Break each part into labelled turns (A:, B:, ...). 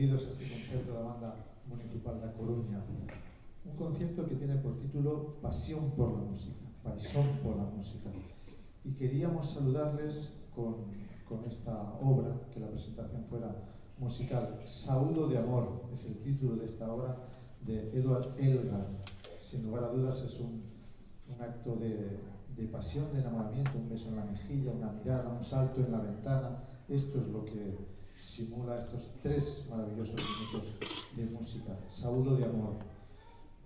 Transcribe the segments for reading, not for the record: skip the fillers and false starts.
A: benvidos a este concerto da Banda Municipal da Coruña. Un concierto que tiene por título Pasión por la música, Paixón por la música. Y queríamos saludarles con esta obra, que la presentación fuera musical. Saúdo de amor es el título de esta obra de Edward Elgar. Sin lugar a dudas es un acto de pasión, de enamoramiento, un beso en la mejilla, una mirada, un salto en la ventana. Esto es lo que simula estos 3 maravillosos minutos de música. Saúdo de amor.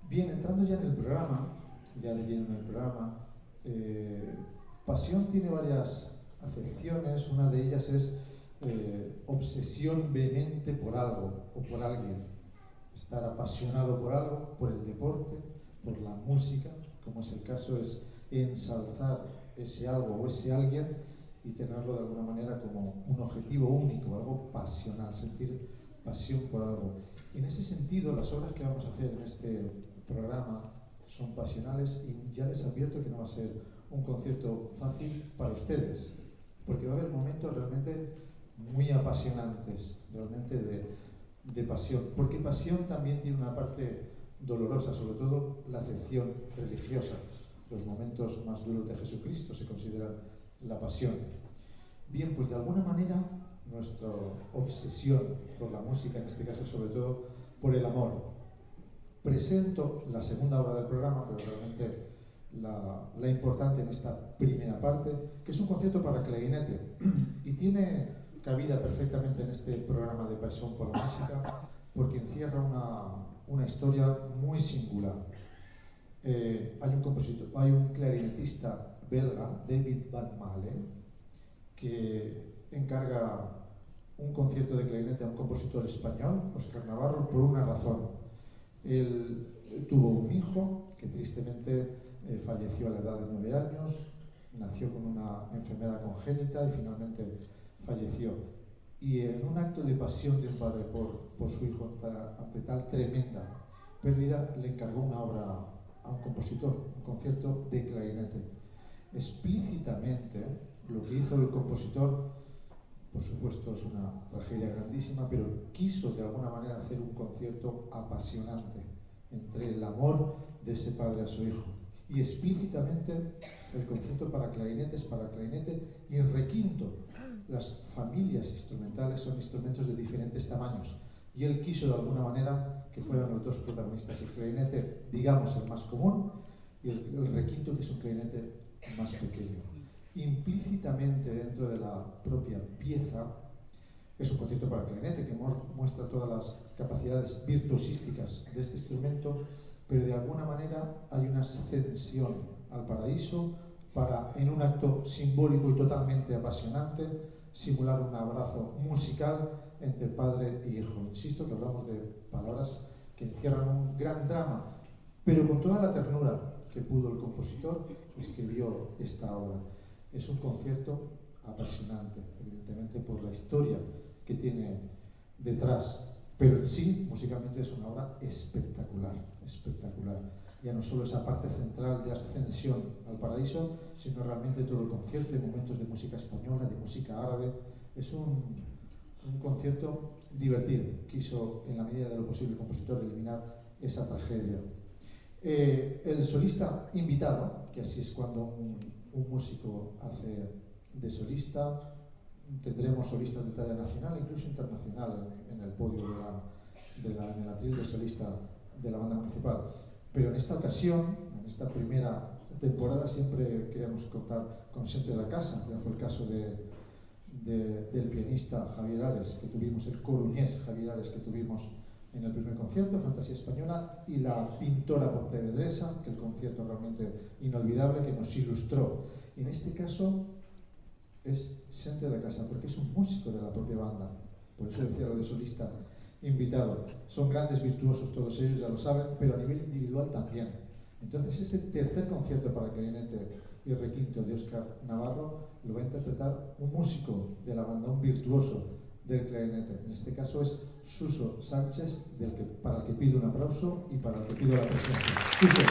A: Bien, entrando ya en el programa, ya de lleno en el programa, pasión tiene varias acepciones. Una de ellas es obsesión vehemente por algo o por alguien. Estar apasionado por algo, por el deporte, por la música, como es el caso, es ensalzar ese algo o ese alguien y tenerlo de alguna manera como un objetivo único, algo pasional, sentir pasión por algo. En ese sentido, las obras que vamos a hacer en este programa son pasionales y ya les advierto que no va a ser un concierto fácil para ustedes, porque va a haber momentos realmente muy apasionantes, realmente de pasión, porque pasión también tiene una parte dolorosa, sobre todo la acepción religiosa. Los momentos más duros de Jesucristo se consideran la pasión. Bien, pues de alguna manera nuestra obsesión por la música, en este caso sobre todo por el amor. Presento la segunda obra del programa, pero realmente la importante en esta primera parte, que es un concierto para clarinete y tiene cabida perfectamente en este programa de Pasión por la música porque encierra una historia muy singular. Hay un clarinetista belga, David Van Malen, que encarga un concierto de clarinete a un compositor español, Óscar Navarro, por una razón. Él tuvo un hijo que tristemente falleció a la edad de 9 años, nació con una enfermedad congénita y finalmente falleció. Y en un acto de pasión de un padre por su hijo ante tal tremenda pérdida, le encargó una obra a un compositor, un concierto de clarinete. Explícitamente, lo que hizo el compositor, por supuesto es una tragedia grandísima, pero quiso de alguna manera hacer un concierto apasionante entre el amor de ese padre a su hijo. Y explícitamente el concierto para clarinete es para clarinete y requinto. Las familias instrumentales son instrumentos de diferentes tamaños y él quiso de alguna manera que fueran los 2 protagonistas, el clarinete, digamos, el más común, y el requinto, que es un clarinete más pequeño. Implícitamente dentro de la propia pieza es un concierto para clarinete que muestra todas las capacidades virtuosísticas de este instrumento, pero de alguna manera hay una ascensión al paraíso para, en un acto simbólico y totalmente apasionante, simular un abrazo musical entre padre e hijo. Insisto que hablamos de palabras que encierran un gran drama, pero con toda la ternura que pudo el compositor, escribió esta obra. Es un concierto apasionante, evidentemente por la historia que tiene detrás, pero en sí, musicalmente, es una obra espectacular, espectacular. Ya no solo esa parte central de ascensión al paraíso, sino realmente todo el concierto, y momentos de música española, de música árabe. Es un concierto divertido. Quiso, en la medida de lo posible, el compositor eliminar esa tragedia. El solista invitado, que así es cuando un músico hace de solista, tendremos solistas de talla nacional e incluso internacional en el podio en el atril de solista de la banda municipal. Pero en esta ocasión, en esta primera temporada, siempre queríamos contar con gente de la casa. Ya fue el caso del pianista Javier Ares, que tuvimos, el coruñés Javier Ares, que tuvimos en el primer concierto, Fantasía Española, y la pintora pontevedresa, que el concierto realmente inolvidable, que nos ilustró. Y en este caso es gente de casa, porque es un músico de la propia banda. Por eso decía lo de solista invitado. Son grandes virtuosos todos ellos, ya lo saben, pero a nivel individual también. Entonces este tercer concierto para clarinete y requinto de Óscar Navarro lo va a interpretar un músico de la banda, un virtuoso del clarinete. En este caso es Suso Sánchez, para el que pido un aplauso y para el que pido la presencia. Suso.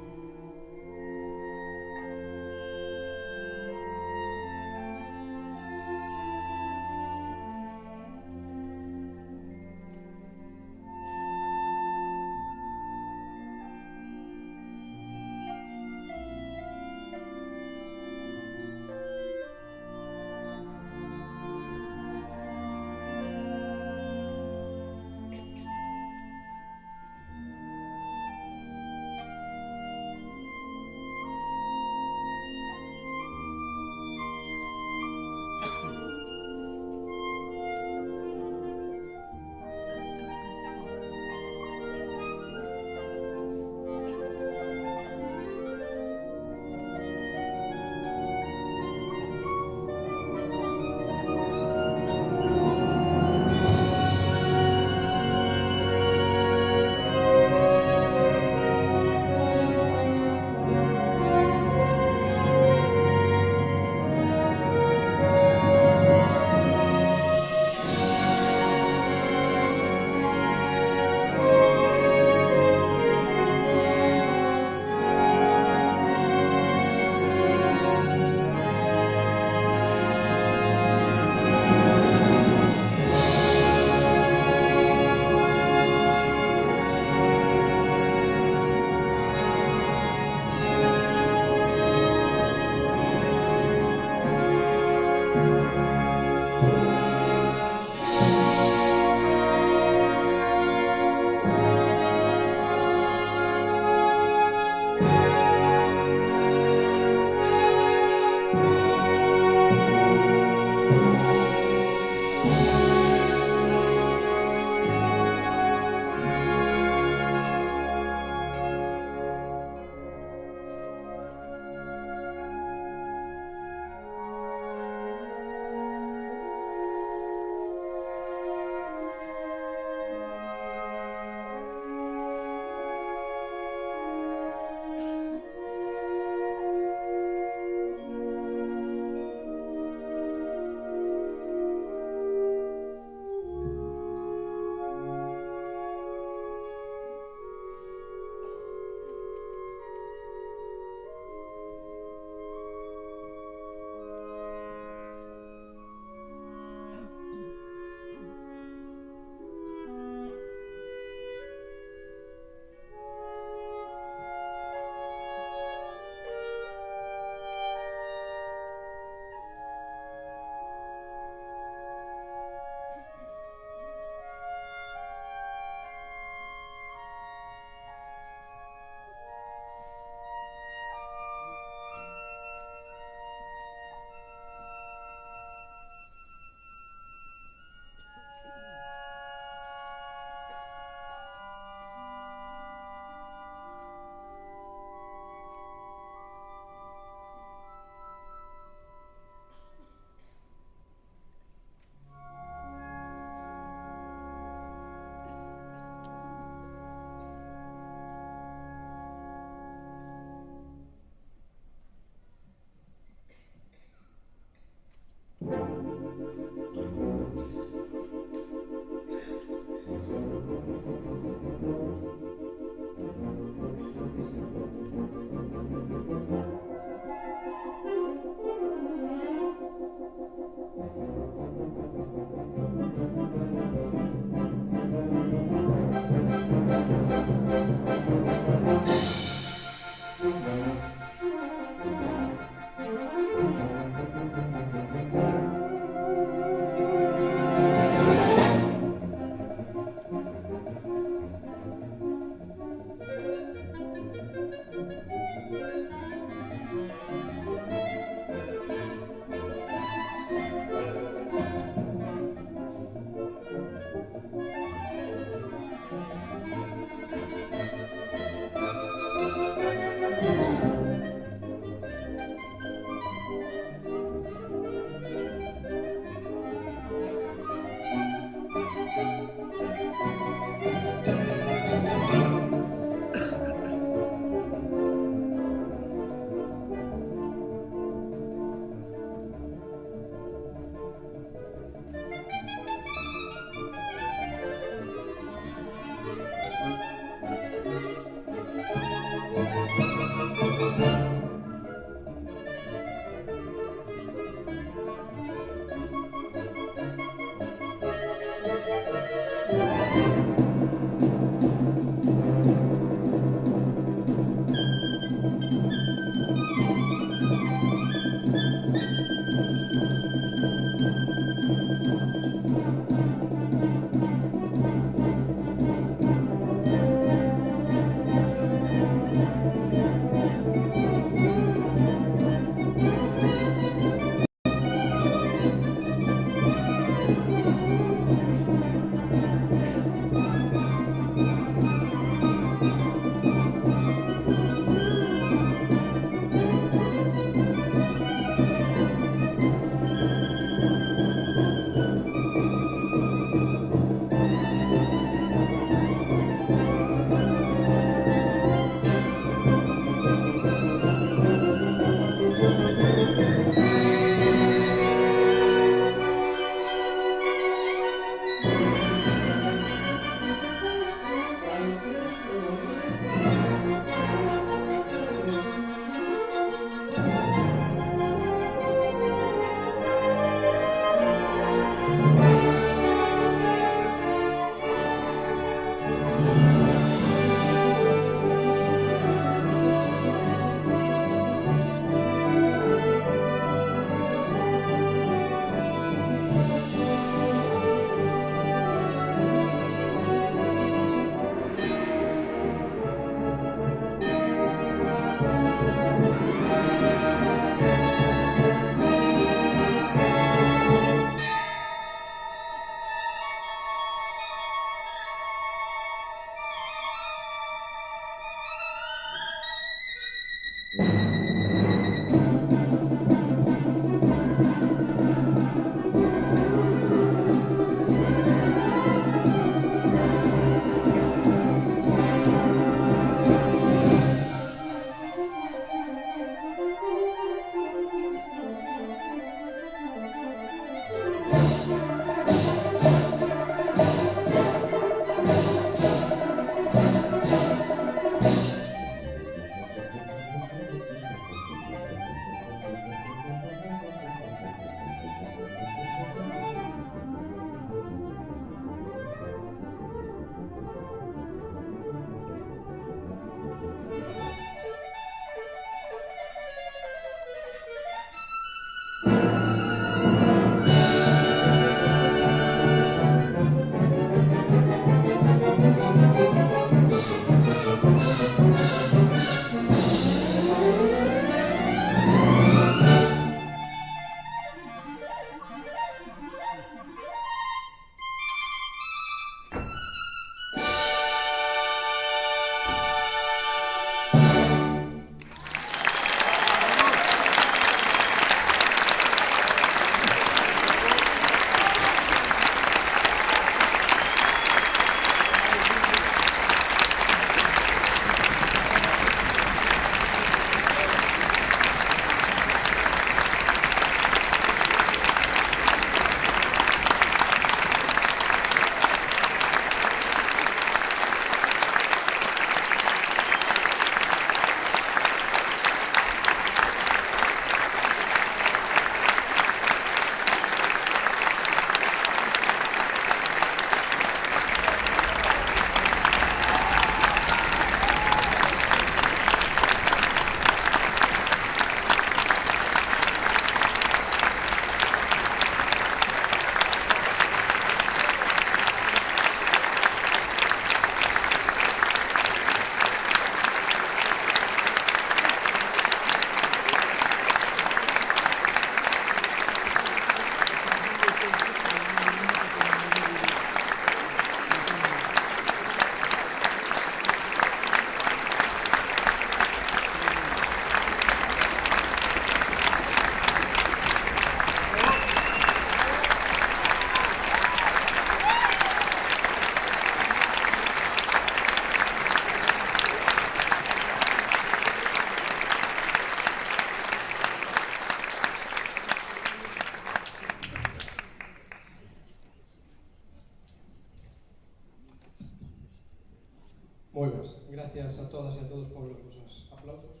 B: Moi boas. Gracias a todas e a todos polos vosos aplausos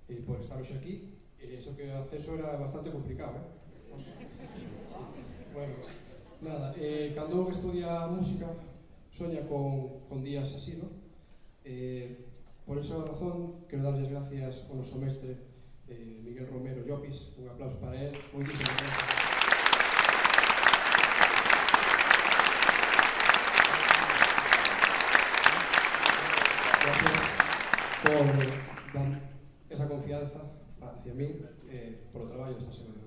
B: e por estar hoxe aquí. Eso que o acceso era bastante complicado, Sí. Bueno, nada, cando un estudia música soña con días así, ¿no? Por esa razón, quero darles gracias ao noso mestre Miguel Romero Llopis. Un aplauso para él. Moitísimas gracias. Gracias por dar esa confianza hacia mí polo traballo desta semana.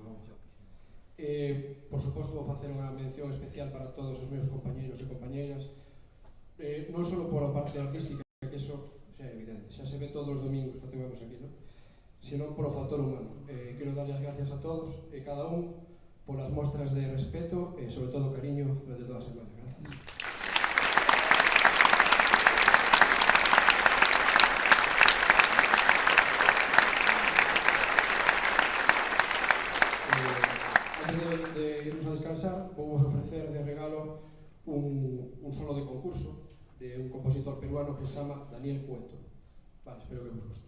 B: Por suposto, vou facer unha mención especial para todos os meus compañeiros e compañeiras, non só por a parte artística, que eso xa é evidente, xa se ve todos os domingos que tivemos aquí, non? Sino polo factor humano. Quero darlle as gracias a todos e cada un polas mostras de respeto e sobre todo cariño durante toda a semana. Gracias. De irnos a descansar, vou vos ofrecer de regalo un solo de concurso de un compositor peruano que se chama Daniel Cueto. Vale, espero que vos guste.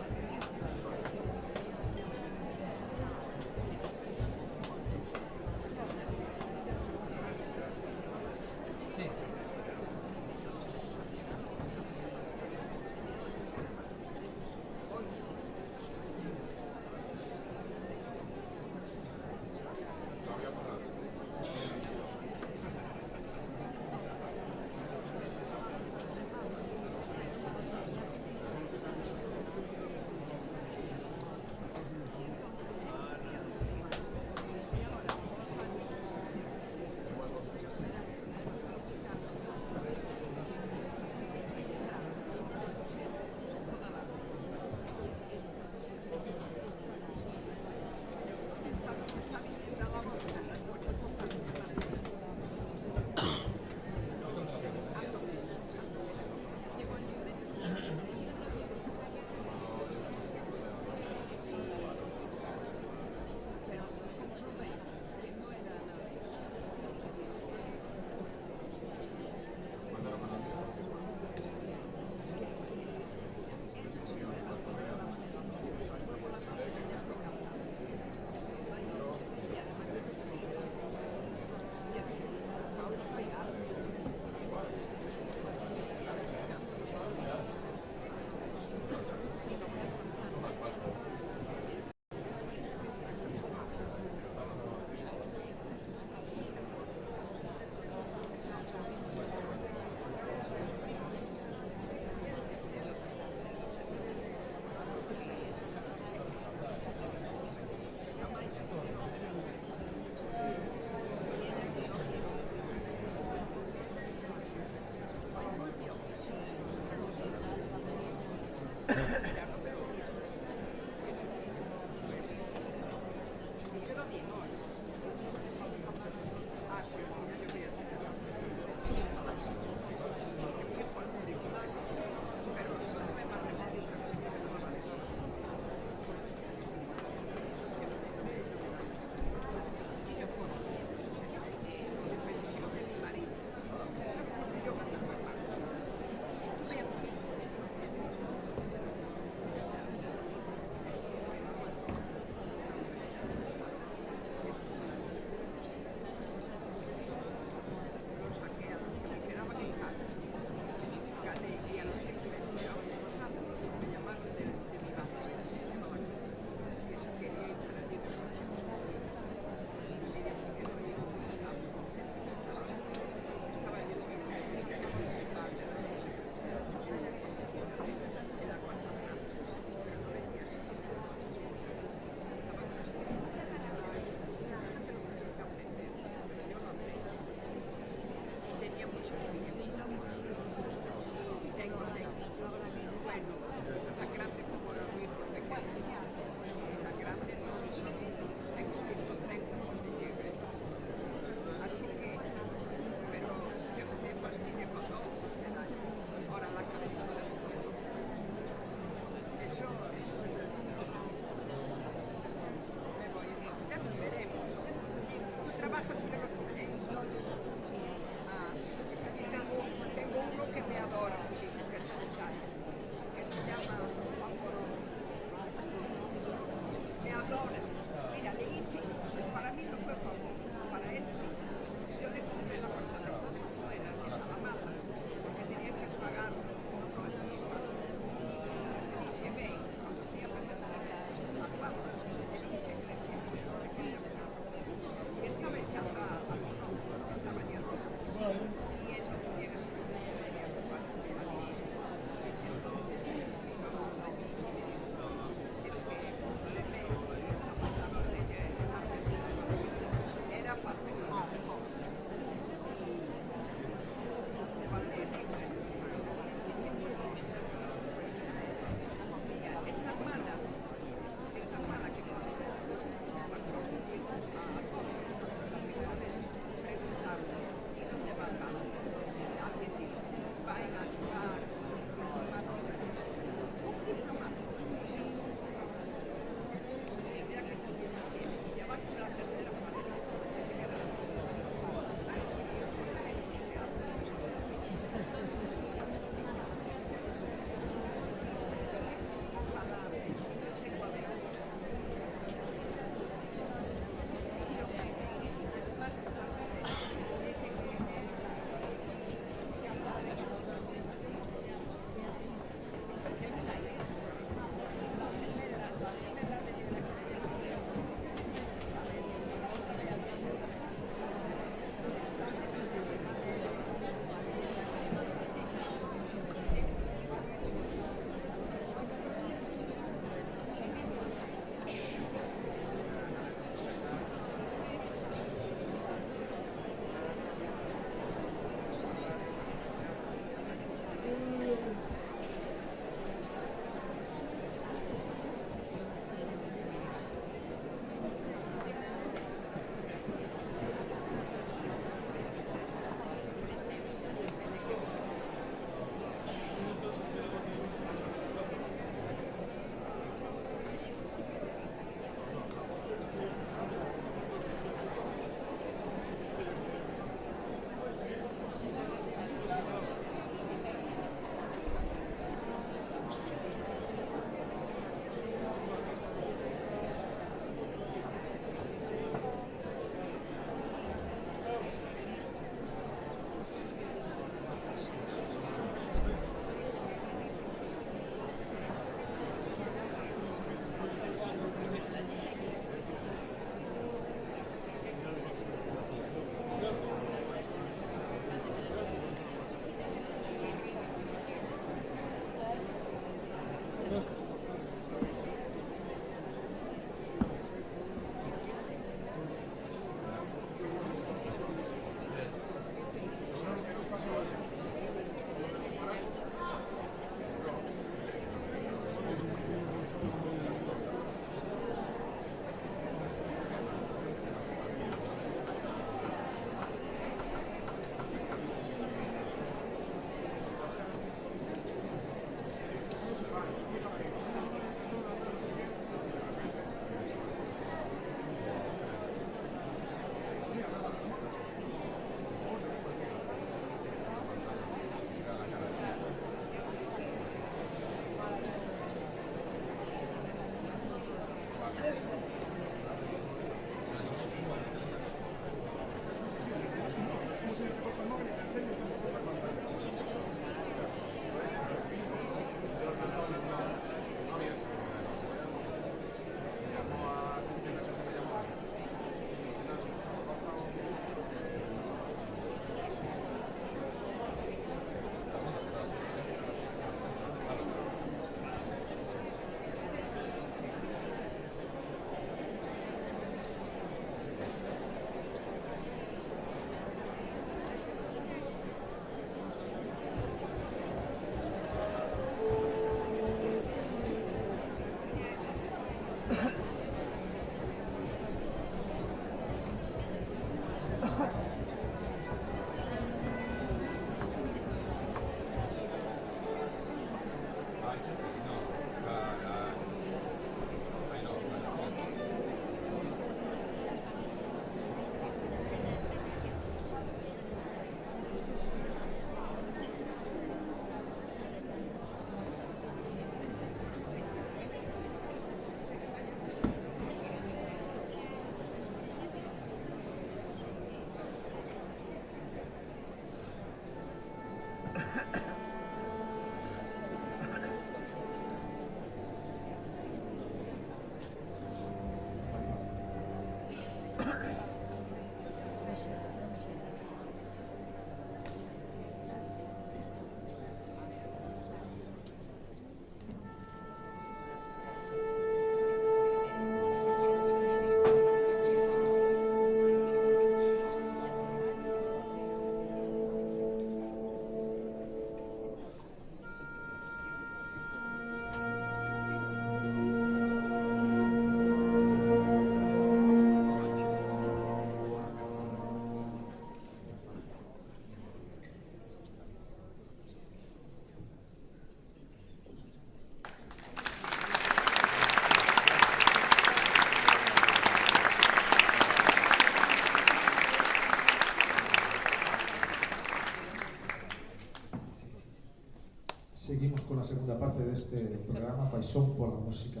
A: parte de este programa, Paixón por la música.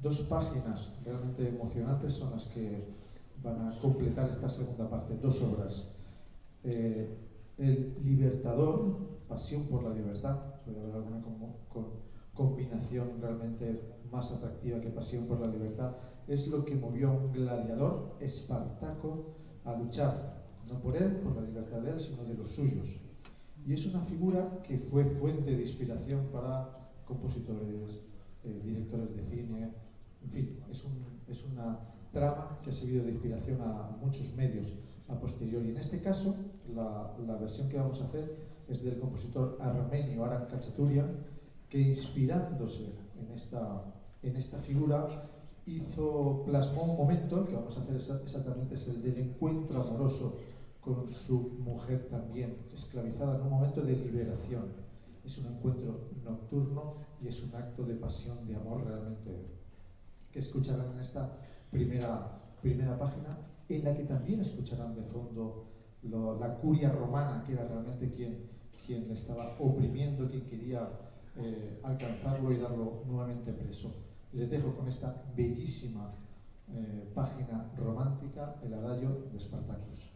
A: Dos páginas realmente emocionantes son las que van a completar esta segunda parte, dos obras. El Libertador, Pasión por la libertad, puede haber alguna combinación realmente más atractiva que Pasión por la libertad, es lo que movió a un gladiador, Espartaco, a luchar, no por él, por la libertad de él, sino de los suyos. Y es una figura que fue fuente de inspiración para compositores, directores de cine, en fin, es una trama que ha servido de inspiración a muchos medios a posteriori. En este caso, la versión que vamos a hacer es del compositor armenio Aran Khachaturian, que inspirándose en esta figura plasmó un momento. El que vamos a hacer exactamente es el del encuentro amoroso con su mujer también esclavizada, en un momento de liberación. Es un encuentro nocturno y es un acto de pasión, de amor realmente, que escucharán en esta primera página, en la que también escucharán de fondo la curia romana, que era realmente quien le estaba oprimiendo, quien quería alcanzarlo y darlo nuevamente preso. Les dejo con esta bellísima página romántica, el adagio de Spartacus.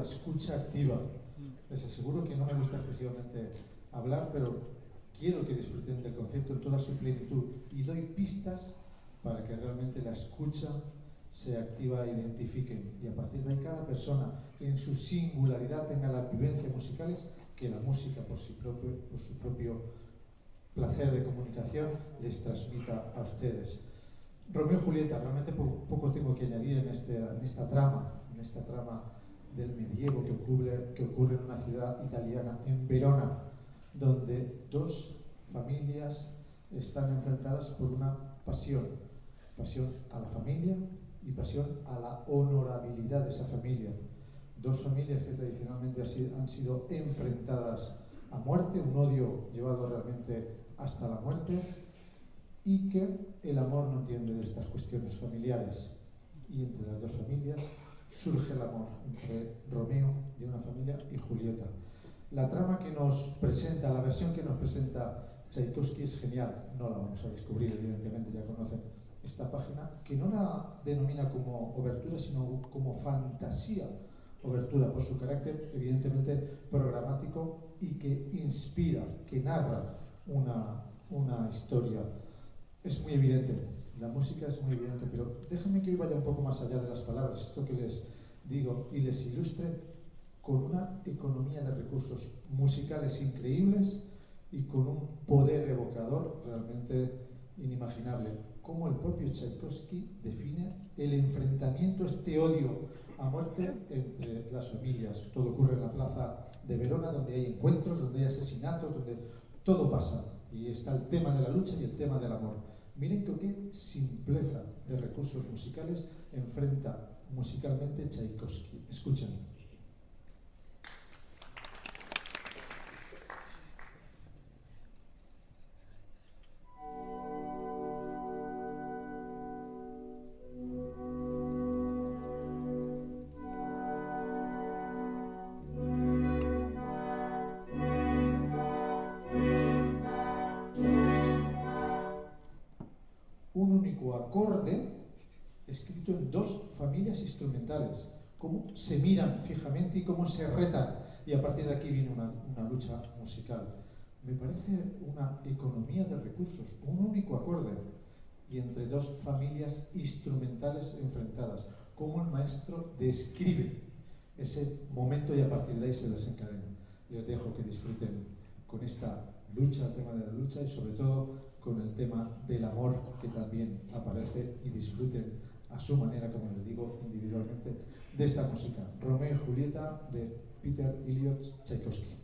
A: escucha activa. Les aseguro que no me gusta excesivamente hablar, pero quiero que disfruten del concierto en toda su plenitud y doy pistas para que realmente la escucha se activa e identifiquen, y a partir de ahí cada persona en su singularidad tenga las vivencias musicales que la música por su propio placer de comunicación les transmita a ustedes. Romeo y Julieta, realmente poco tengo que añadir en esta trama del medievo que ocurre en una ciudad italiana, en Verona, donde dos familias están enfrentadas por una pasión a la familia y pasión a la honorabilidad de esa familia. Dos familias que tradicionalmente han sido enfrentadas a muerte, un odio llevado realmente hasta la muerte, y que el amor no entiende de estas cuestiones familiares. Y entre las dos familias surge el amor, entre Romeo de una familia y Julieta. La trama que nos presenta, la versión que nos presenta Tchaikovsky es genial. No la vamos a descubrir, evidentemente, ya conocen esta página, que no la denomina como obertura, sino como fantasía obertura, por su carácter evidentemente programático y que inspira, que narra una historia. Es muy evidente, la música es muy evidente, pero déjenme que hoy vaya un poco más allá de las palabras, esto que les digo, y les ilustre con una economía de recursos musicales increíbles y con un poder evocador realmente inimaginable. Como el propio Tchaikovsky define el enfrentamiento, este odio a muerte entre las familias. Todo ocurre en la plaza de Verona, donde hay encuentros, donde hay asesinatos, donde todo pasa. Y está el tema de la lucha y el tema del amor. Miren con qué simpleza de recursos musicales enfrenta musicalmente Tchaikovsky. Escuchen. Un único acorde escrito en dos familias instrumentales, cómo se miran fijamente y cómo se retan, y a partir de aquí viene una lucha musical. Me parece una economía de recursos, un único acorde y entre dos familias instrumentales enfrentadas, cómo el maestro describe ese momento y a partir de ahí se desencadena. Les dejo que disfruten con esta lucha, el tema de la lucha y sobre todo con el tema del amor que también aparece, y disfruten a su manera, como les digo, individualmente de esta música. Romeo y Julieta de Peter Ilyich Tchaikovsky.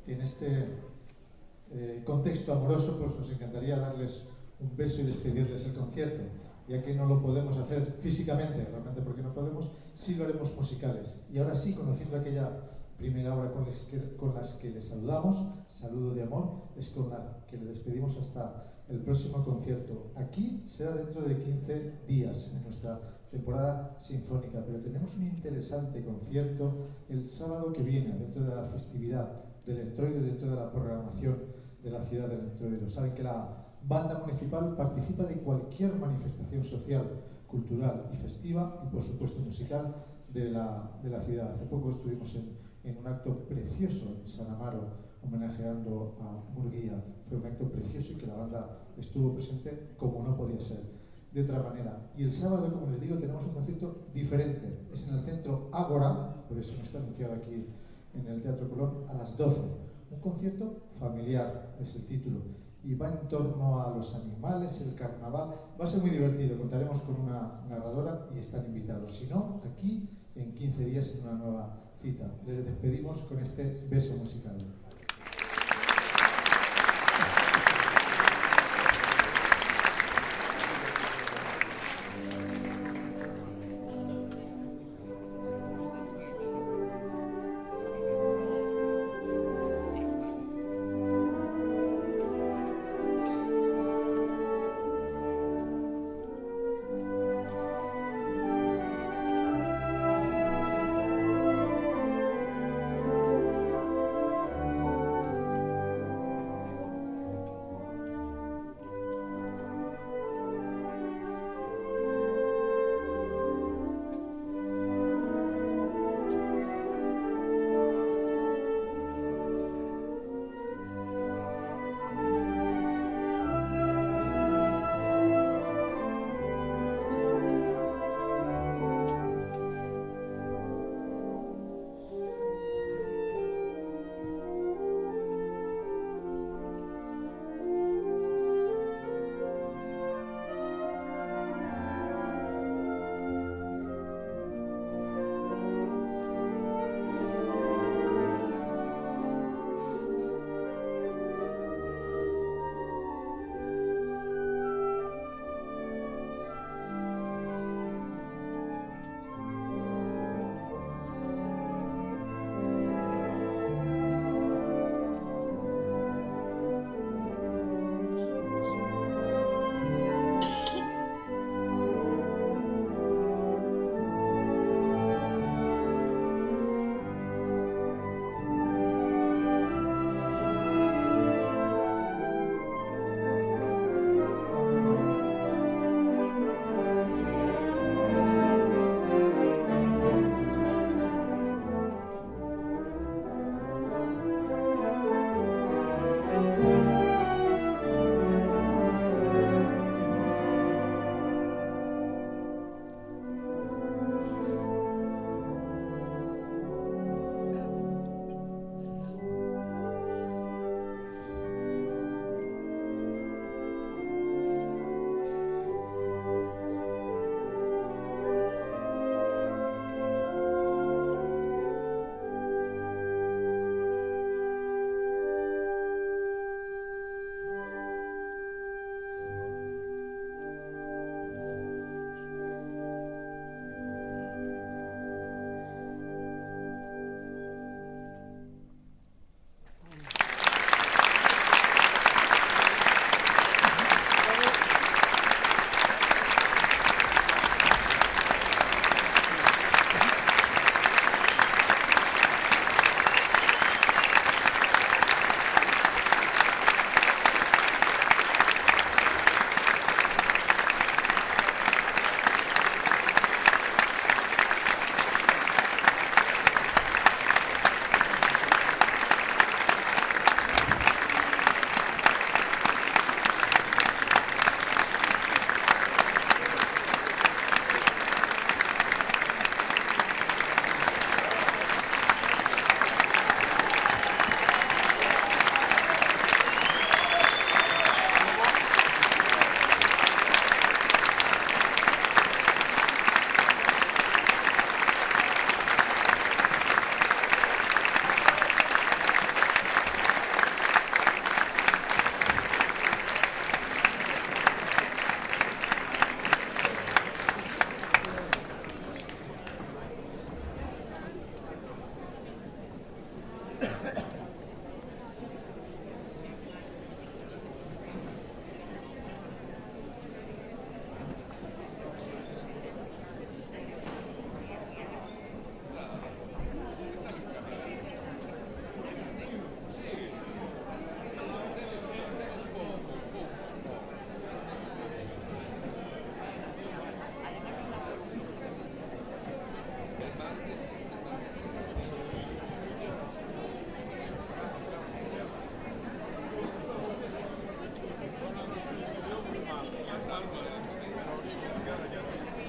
A: En este contexto amoroso, pues nos encantaría darles un beso y despedirles el concierto, ya que no lo podemos hacer físicamente, realmente porque no podemos, sí lo haremos musicales. Y ahora sí, conociendo aquella primera obra con las que les saludamos, saludo de amor, es con la que le despedimos hasta el próximo concierto. Aquí será dentro de 15 días en nuestra temporada sinfónica, pero tenemos un interesante concierto el sábado que viene, dentro de la festividad del Entroido, dentro de la programación de la ciudad del Entroido. Saben que la banda municipal participa de cualquier manifestación social, cultural y festiva, y por supuesto musical, de la ciudad. Hace poco estuvimos en un acto precioso en San Amaro, homenajeando a Murguía. Fue un acto precioso y que la banda estuvo presente como no podía ser de otra manera. Y el sábado, como les digo, tenemos un concierto diferente. Es en el centro Ágora, por eso no está anunciado aquí en el Teatro Colón, a las 12. Un concierto familiar, es el título, y va en torno a los animales, el carnaval. Va a ser muy divertido, contaremos con una narradora y están invitados. Si no, aquí en 15 días en una nueva cita. Les despedimos con este beso musical.